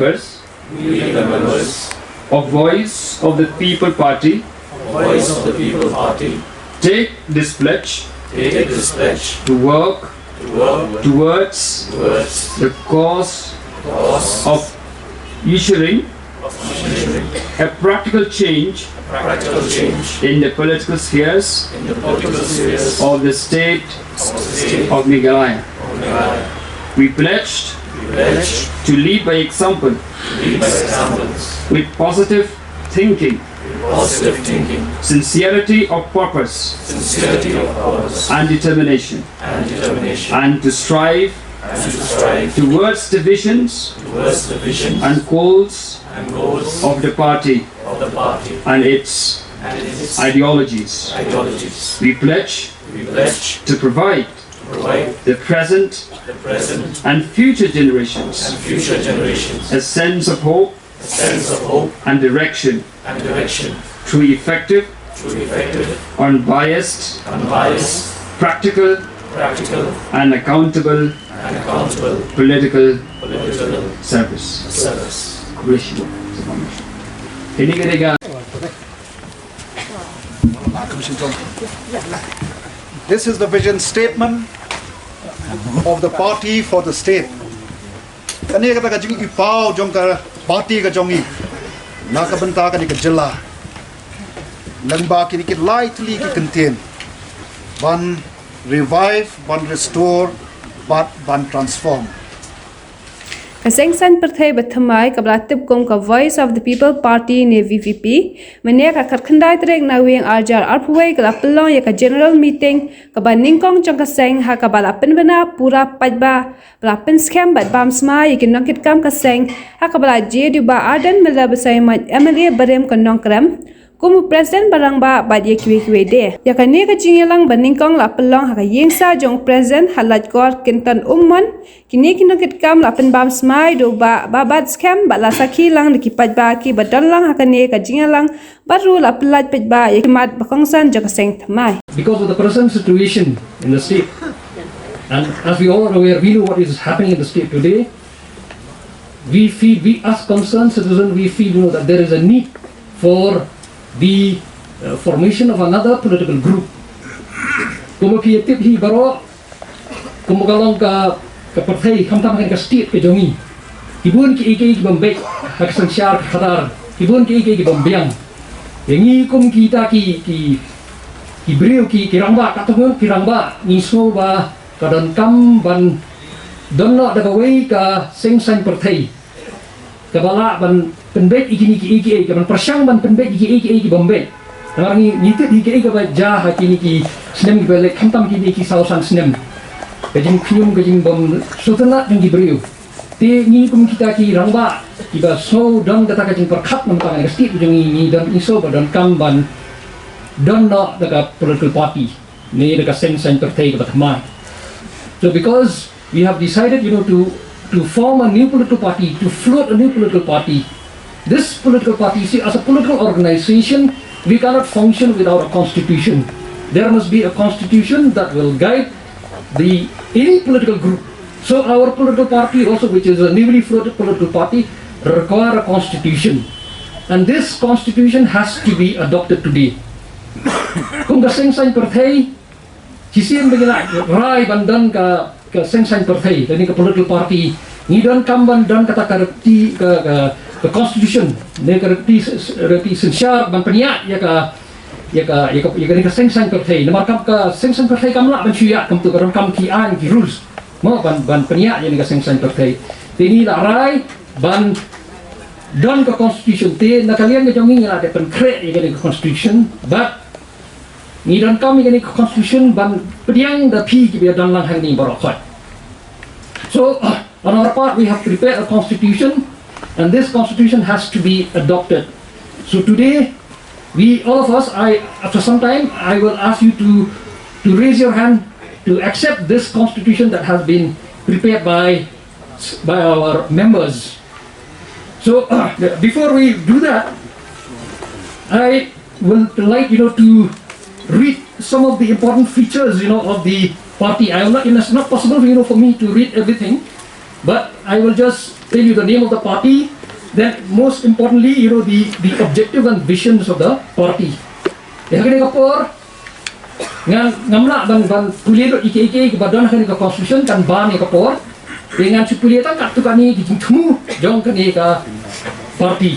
members we the members of Voice of the People Party Voice of the People Party take this pledge take this pledge to work towards the cause cause of ensuring of ensuring a practical change practical change in the political spheres in the political spheres of the state of the state of Meghalaya. of Meghalaya. We pledged We pledge to lead by example to lead by examples, with positive thinking, positive thinking, sincerity of purpose sincerity of purpose, and determination, and determination, and to strive and to strive towards the visions towards the vision and goals and goals of the party of the party and its and its ideologies. ideologies. We pledge We pledge to provide to provide the present the present and future generations and future generations a sense of hope a sense of hope and direction and direction through effective, through effective, unbiased, unbiased, practical, practical, and accountable and accountable political political service. service. Ini ketiga. This is the vision statement of the party for the state. Kani kata kajing ipau jong ka party ka jongi. Naka benta kani ka Jylla. Langba kini ki lightly ki contain. One revive, one restore, but one transform. Kaseng san perthai bathamai kablatib kom ka Voice of the People Party ne VVP mane ka khatkhandai trek na wing arjar arphuai ka pelong ya ka general meeting ka baning kong chang kaseng ha ka balapen bana pura pajba balapen scam bat bam sma ya kinong kit kam kaseng ha ka bala je du ba arden mela basai ma MLA barem ka nong kram Kumu President barangba bad ye kiwe de. Ya kane ka Jingialang baning kong la pelong ha ka yengsa jong President halat gor kintan umman kini kino kit kam la pen bam smai do ba bad scam ba la sakhi lang ki paj ba ki badan lang ha kane ka Jingialang baru la pelat paj ba ye mat bakongsan jaka seng thamai. Because of the present situation in the state, and as we all are aware, we know what is happening in the state today. We as concerned citizens, we feel that there is a need for the formation of another political group. Kumukiyatip hi baro kumukalong ka partai kamtam ka state ke Jongngi. Kibun ki iki Bombay ka sansyar Kata. Kibun ki iki Bombayang. Yangi kum kita ki brio ki kirangba katungun kirangba niso ba kadon kam ban donno daga wei ka sengsan partai. Kabala ban penbet iki ban persyang ban penbet iki Bombay. Nangi nitit iki ba jah kini ki Snem bele kamtam ki sausan Snem. Kajing kyum kajing bom sutana yang diberiu. Te ni kum kita ki rangba iba so dong kata kajing perkat mentang nesti ujung ni dan iso badan kam ban don no daga political party ni daga sensan partai ka batmai. So because we have decided to form a new political party, to float a new political party. This political party, see, as a political organization, we cannot function without a constitution. There must be a constitution that will guide any political group. So our political party also, which is a newly floated political party, require a constitution. And this constitution has to be adopted today. Kung kaseng san partai, sisian begina rai bandan ka sengsan partai, dan ke political party, ni dan kamban dan kata karti ke constitution, ne karti sensyar ban peniak ya ka sengsan partai, nomor kam ka sengsan partai kamla ban syia kam tu kam ki an ki rules, mo ban peniak ya ka sengsan partai. Tini la rai ban dan ke constitution te nakalian ke Jongngi ada pen krek ya ke constitution, but ni dan kami ni constitution ban pediang da pi ki biar dan lang hang ni barokot. So on our part we have prepared a constitution, and this constitution has to be adopted. So today all of us, after some time I will ask you to raise your hand to accept this constitution that has been prepared by our members. So before we do that, I would like to read some of the important features of the party. It's not possible for me to read everything, But I will just tell you the name of the party. Then most importantly, the objective and visions of the party. Yang kapor ngamla ban kuliah do ike badan kan ke constitution kan ban ni kapor dengan kuliah tak kat tu kan ni jingmu jong kan ni ka party.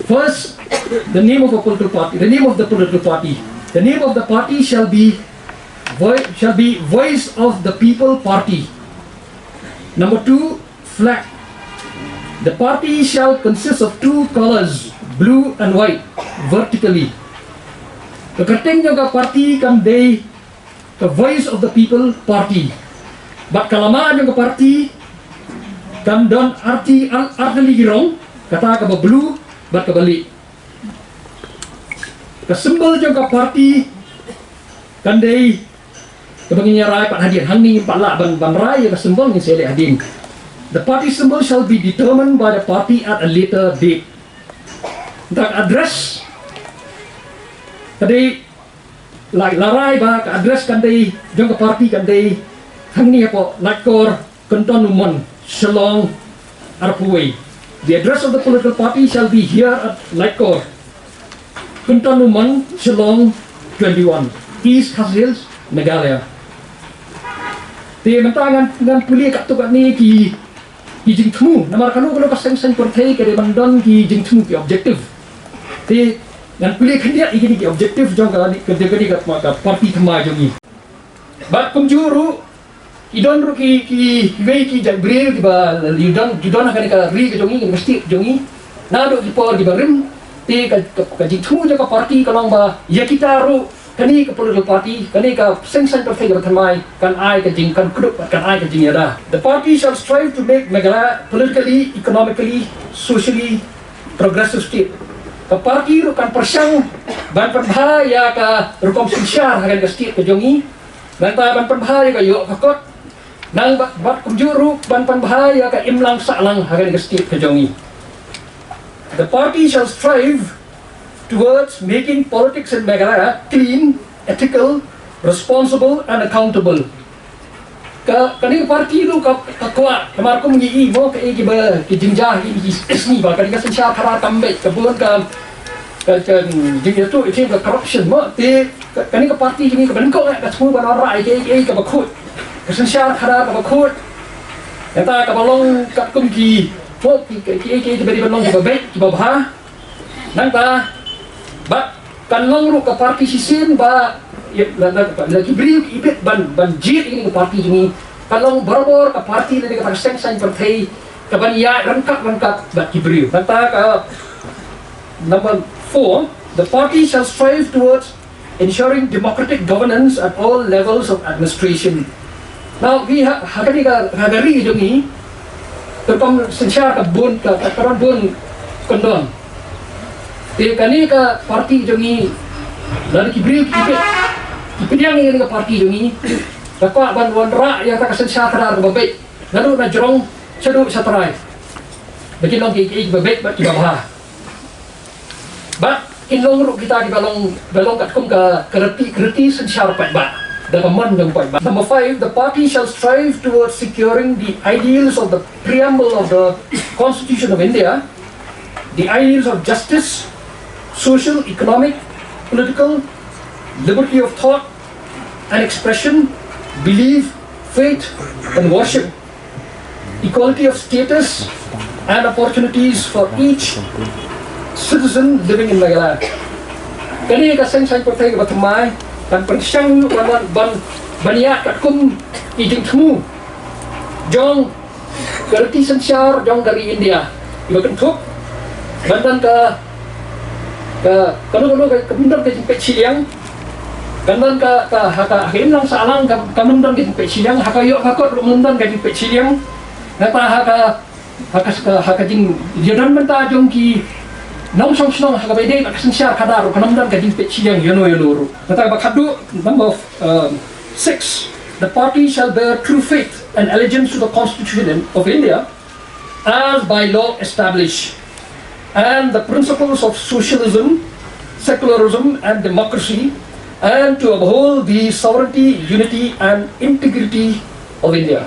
First, the name of a political party. The name of the political party. The name of the party shall be Voice of the People Party. Number 2, flag. The party shall consist of 2 colors, blue and white, vertically. The kerting juga parti kan they the Voice of the People Party. But kalama juga parti kan don arti girong kata ka blue but kebalik. Ke symbol juga parti kan they kebanginya rai pat hadian hangni pala ban rai ke symbol ni sele hadin. The party symbol shall be determined by the party at a later date. The address kadai larai ba ka address kadai jong ka party kadai hangni apo lakor konton umon shalong arpuway. The address of the political party shall be here at Lakor konton umon shalong 21 East Hills, Meghalaya. Te mentangan dengan puli kat tu kat ni ki jingtmu namar kanu pasang pertai ke bandon ki jingtmu ki objective. Te dan puli kendia igini ki objective jong ka kat parti thama jongi. Bat kumjuru idon ru ki wei ki jabril ki ba idon akan ka ri ke jongi mesti jongi na do ki por ki barim te ka jingtmu ja ka parti kalong ba ya kita ru kani ka political party kani ka sengsan partai ka thamai kan ai ka jing kan kudup kan ai ka jingiada. The party shall strive to make Meghalaya politically, economically, socially progressive state. Ka parti ru kan persang ban perbahaya ka Rupang Sinsyar hagan ka state ka jongi ban ban perbahaya ka yo kakot nang bat kumjuru ban perbahaya ka imlang salang hagan ka state ka jongi. The party shall strive towards making politics in Meghalaya clean, ethical, responsible and accountable. Kani parti lu ka kuat kamar ko ngi mo ka iki ba ki jingjah ki isni ba kani ka sensya khara tambe kebun ka jingjah tu itu ka corruption mo te kani ka parti ni ka bangko ka semua ban rai ke ka bakut ka sensya khara ka bakut kata ka balong ka kum ki mo ki beri balong ki ba baik ki ba bha nang ta ba kan long ru ka parti sisin ba lagi beri ibet ban jit ini ke parti ini kalau berbor ke parti ini kata sengsan partai ke ban ya rangkap ba kibri kata ka number 4 the party shall strive towards ensuring democratic governance at all levels of administration. Now we hagari ka hagari jongi terpam sensya ka bun ka karon bun kondon te kani ka parti jongi dari kibri kipediang ini ka parti jongi takwa ban wanra yang tak sensya kadar babek lalu na jorong sadu satrai bagi long ki babek ba kibabha ba inlong ru kita di balong kat kum ka kerti sensya pat ba dapaman jong pat ba. Number 5 the party shall strive towards securing the ideals of the preamble of the Constitution of India, the ideals of justice, social, economic, political, liberty of thought and expression, belief, faith and worship, equality of status and opportunities for each citizen living in Meghalaya. Kani ka sengsan partai ka batamai kan persyang ban baniat kat kum ijing temu jong kerti sensyar jong dari India iba kentuk bandan ka kanu kemundan ke jempet siliang kandan ka himlang salang kamundan ke jempet siliang hakayo hakot rumundan ke jempet siliang nata haka jing jadan menta jong ki nong song song hagabede ka sensya kadaro kanamdan ka jingpet siyang yano ru nata ba khadu number 6 the party shall bear true faith and allegiance to the Constitution of India as by law established and the principles of socialism, secularism and democracy and to uphold the sovereignty, unity and integrity of India.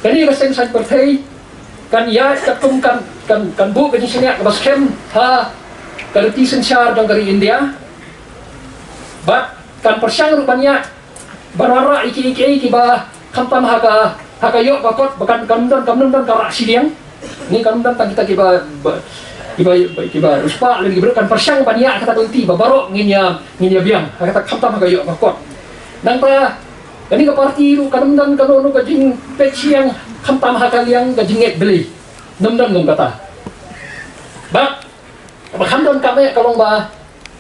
Kani ka seng san perthei kan ya katum kan bu kan sini ka baskem ha karti sensyar jong dari India. But kan persyang rupanya barara iki ba kamtam haka yok bakot bakan kamdan karak siliang ni kamdan kita kiba ruspa lagi berkan persyang pania kata kunti babaro nginya biang kata kamtam haka yok bakot nang pa kani ka parti ru kamdan kanono ka jing pechiang kamtam haka liang ka Jingiaid beli namdan ngom kata ba kamdan kame kalong ba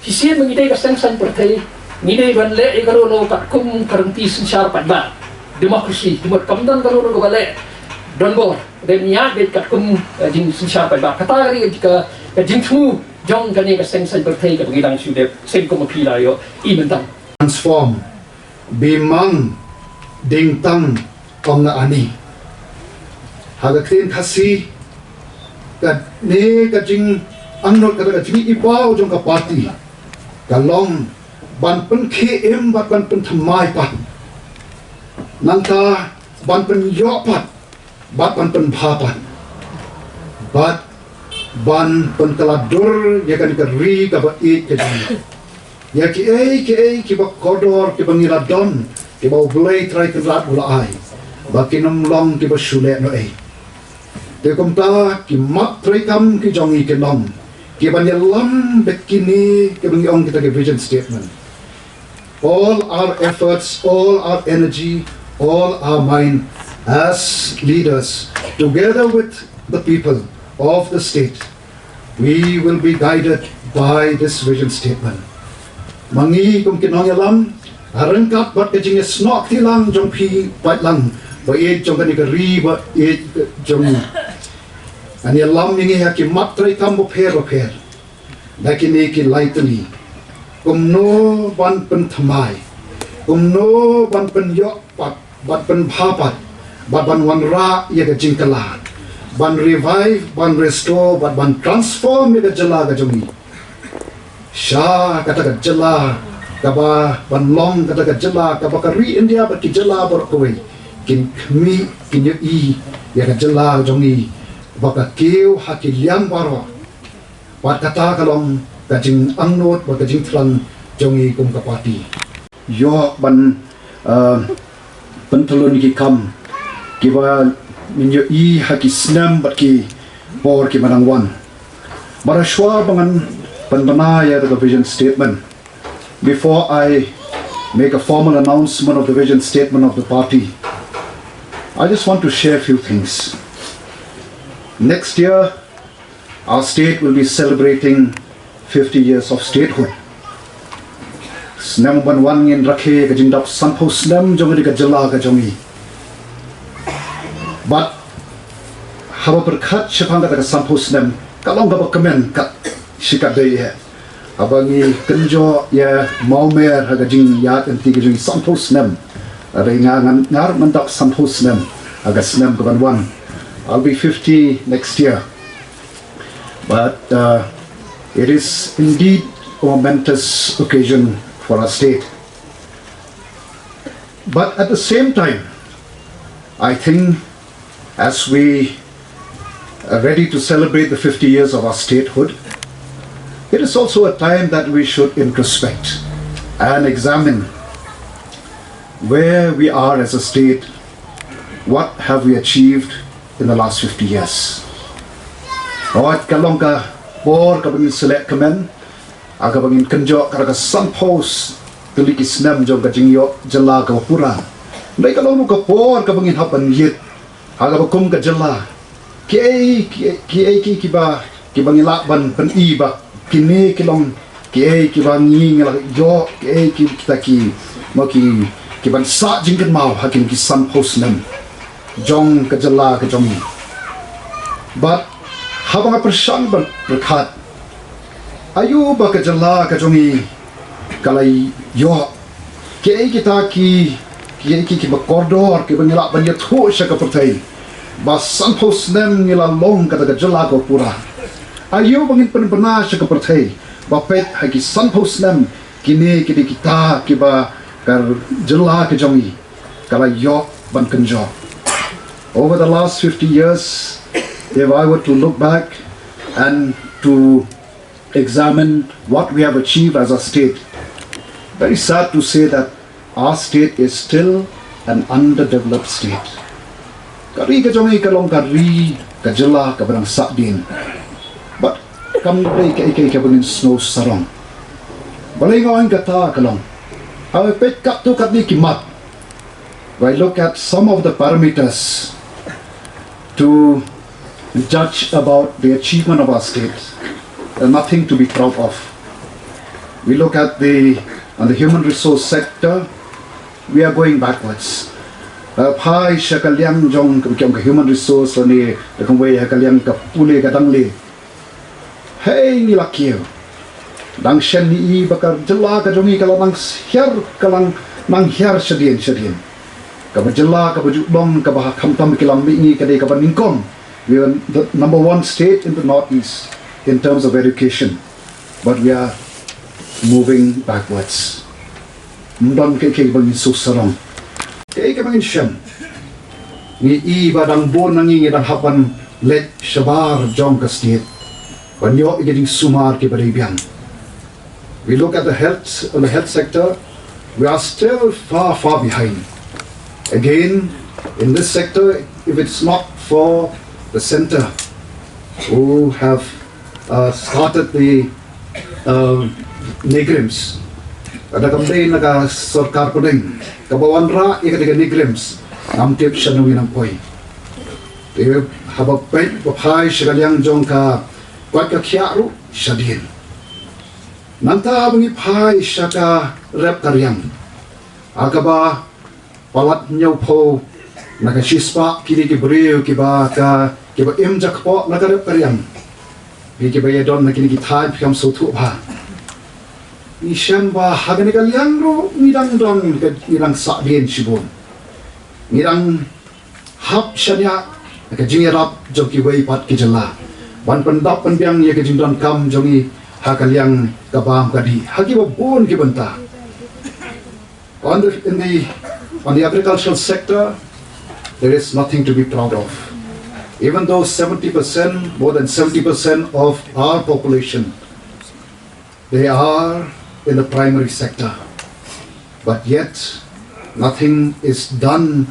sisian mengidai ka seng san perthei ngidai ban le e kanono ka kum karanti sensyar padba demokrasi timur kamdan kalau orang balik don bor dan niat bet kat kum jing sensyar pada kata kali jika jing tu Jong kani ka seng san berthei ka bangidang sude seng ko mapila yo i mentang transform bimang ding tang ong na ani haga khin khasi ka ne ka jing angnot ka jing ipao jong ka party ka long ban pen km ban pen thamai pat nangta ban pen yopat bat ban pen bhapat bat ban pen kaladur ya kan ka ri ka ba e ke ya ki ba kodor ki bangila don ki ba blai try ka lat ula ai ba kinam long ki ba shule no e te kom ta ki mat try kam ki jongi ke nom ki ban ya lam bekini ki bangi ong kita ke vision statement. All our efforts, all our energy, all our mind as leaders, together with the people of the state, we will be guided by this vision statement. Mangi kum kinong yalam, arangkat bat kajing snok tilang jong pi pat lang, ba e jong kani ka ri ba e jong. Ani yalam mingi ha ki mat trai kam bo pher, dakini ki lightly. Kumno ban pen thamai, kumno ban pen yok pat, ban pen bhapat, ban wan ra ya ka jingkalat, ban revive, ban restore, ban transform ya ka Jylla ka Jongngi. Sha kata ka Jylla, kaba ban long kata ka Jylla, kaba ka ri India ba ki Jylla bar kowe, kin kmi kin yo I ya ka Jylla Jongngi, ba ka keu ha ki liang baro, ba kata kalong kajing angnot ba kajing tlang Jongngi kum ka party yo ban pentulun ki kam ki ba minyo I ha ki Snem bat ki por ki manang wan bara shwa bangan panbana ya the vision statement. Before I make a formal announcement of the vision statement of the party, I just want to share a few things. Next year our state will be celebrating 50 years of statehood. Snem ban wan ngin rakhe ka jingdap Sanphew Snem Jongngi ka Jylla ka Jongngi. But haba berkat Shaphrang ka Sanphew Snem kalong ka komen kat shikat dei he. Abangi kenjo ya maumer ha ka Jingiaid anti ka jing Sanphew Snem. Ada ngar mendak Sanphew Snem aga Snem ka ban wan. I'll be 50 next year. But it is indeed a momentous occasion for our state. But at the same time, I think as we are ready to celebrate the 50 years of our statehood, it is also a time that we should introspect and examine where we are as a state, what have we achieved in the last 50 years. Rawat kalong ka por ka bangin select kamen aga bangin kenjo ka Sanphew tuliki Snem jong ka Jylla ka pura dai kalong ka por ka bangin hapan yit aga bakum ka Jylla ki ba ki bangin lakban pen I ba kini kilong ki ba ngi ngala yo ki kita ki mo ki ban sa jingkan mau hakin ki Sanphew Snem Jong ka Jylla ka Jongngi. But habang persyang berkat ayu ba ka Jylla ka Jongngi kalai yo kita ki ba koridor ki bangila banya thu sya ka pertai ba Sanphew Snem ngila long kata ka Jylla ka pura ayu bangin penbena sya ka pertai ba pet haki Sanphew Snem kini kita ki ba ka Jylla ka Jongngi kalai yo ban kenjo Over the last 50 years, if I were to look back and to examine what we have achieved as a state, very sad to say that our state is still an underdeveloped state. Kari ka Jongngi ka long kari ka Jylla ka barang sakdin. But kam day ka bangin snow sarong. Balay ngayon Kata ka long. Awe pet kap tu kat ni kimat. I look at some of the parameters to judge about the achievement of our state. There's nothing to be proud of. We look at on the human resource sector, we are going backwards. Pai shakaliang Jong ka human resource ni kang way hakaliang ka pule ka dangli. Hey ni lakio. Dang shen ni bakar Jylla ka Jongngi kalau nang hiar shadien. Ka Jylla ka Jong ka bah khamtam kilam ni ka de ka ningkom. We are the number one state in the northeast in terms of education, but we are moving backwards. Mdon ke bangin susarong. Ke bangin shem. Ni badang bon nangi dang hapan let shabar Jong ka state. Banyo getting sumar ke baribian. We look at the health sector, we are still far behind. Again, in this sector, if it's not for the center who have started the Negrims, kada kamday naga sarkar ko din kabawan ra ikatiga Negrims amtip siya nung inang poy they have a papai shigaliang Jong ka kwat ka kyaru siya din nanta bangi pai siya ka rep karyang akaba palat nyaw po nagasispa kini kibriyo kiba imjak po naga rep karyang kiba yadon na kini kitay pikam sotu pa ni syamba hagani kaliang ro nirang sakdien sibon nirang hap syanya ka Jingiaid joki wei pat ki Jylla ban pendap penbiang ye ka jingdon kam Jongngi hakaliang kabam kadi hagi bon ki banta on the agricultural sector there is nothing to be proud of, even though 70%, more than 70% of our population, they are in the primary sector, but yet nothing is done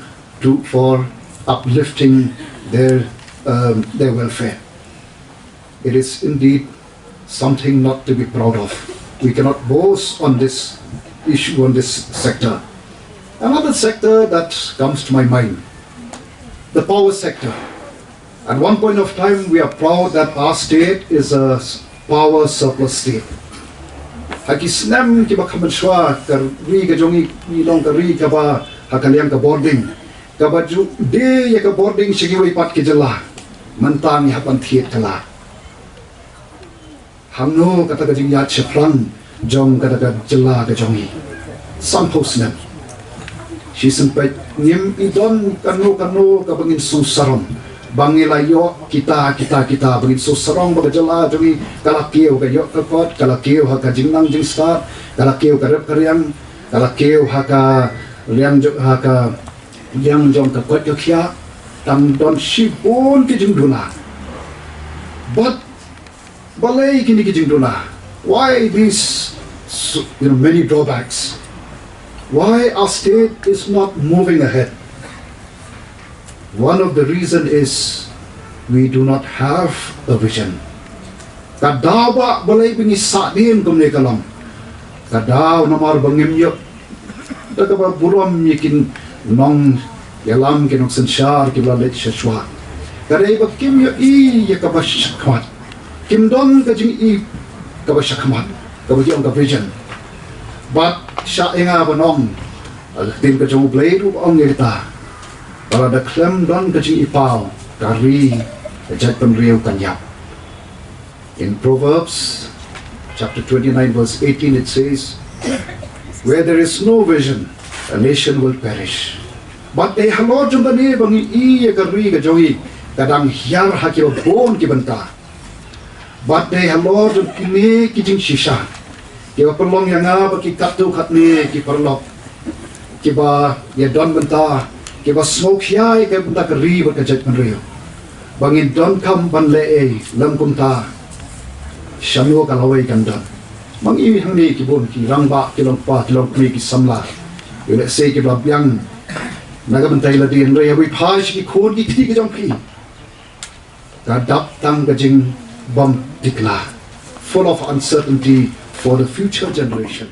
for uplifting their welfare. It is indeed something not to be proud of. We cannot boast on this issue, on this sector. Another sector that comes to my mind, the power sector. At one point of time, we are proud that our state is a power surplus state. Haki Snem ki ba kamanshwa kari ka Jongngi nilong kari ka ba hakaliang ka boarding ka ba ju de ya ka boarding sigiway pat ki Jylla mantang hapan thiet kala Hangno kata ka Jingiaid Shaphrang Jong kata ka Jylla ka Jongngi Sanphew Snem si sempat ngim idon kanu ka bangin susaron bangilayo kita bangin susarong baga Jylla Jongngi kalakio ka yok ka kot kalakio ha ka jingnang jingstar kalakio ka rep karyang kalakio ha ka liang Jong ka kot ka kya tam don shibon ki jingduna but balay kini ki jingduna why these many drawbacks, why our state is not moving ahead? One of the reason is we do not have a vision. Kadaw ba balay binisa din kumne kalam. Kadaw namar bangim yuk. Daga ba buram yikin nong yalam kinong sensyar kibla let shashwa. Kaday ba kim yu i yakabashakmat. Kim don kajing i kabashakmat. Kabajong ka vision. But siya inga ba nong din kajong blade upang ngita. Para da klem don kajing ipaw kari jat penriu kanyap. In Proverbs chapter 29 verse 18 it says, where there is no vision, a nation will perish. But they halod jung kani bangi iya kari kajongi kadang hiar hakil bon kibanta. But they halod jung kini kijing shisha. Kiba perlong yang baki katu katni ki perlok. Kiba ya don benta ke ba smoke hiai ke bunda ka ri ba ka jet man rio bangin don kam ban le e lam kum ta shamyo ka lawai kan dan mang i hang ni ki bon ki rang ba ki long pa ki long ki samla yo le se ki ba byang naga ban tai la din re wi pha shi ki khon ki thi ki jong ki ka dap tang ka jing bom tikla full of uncertainty for the future generation.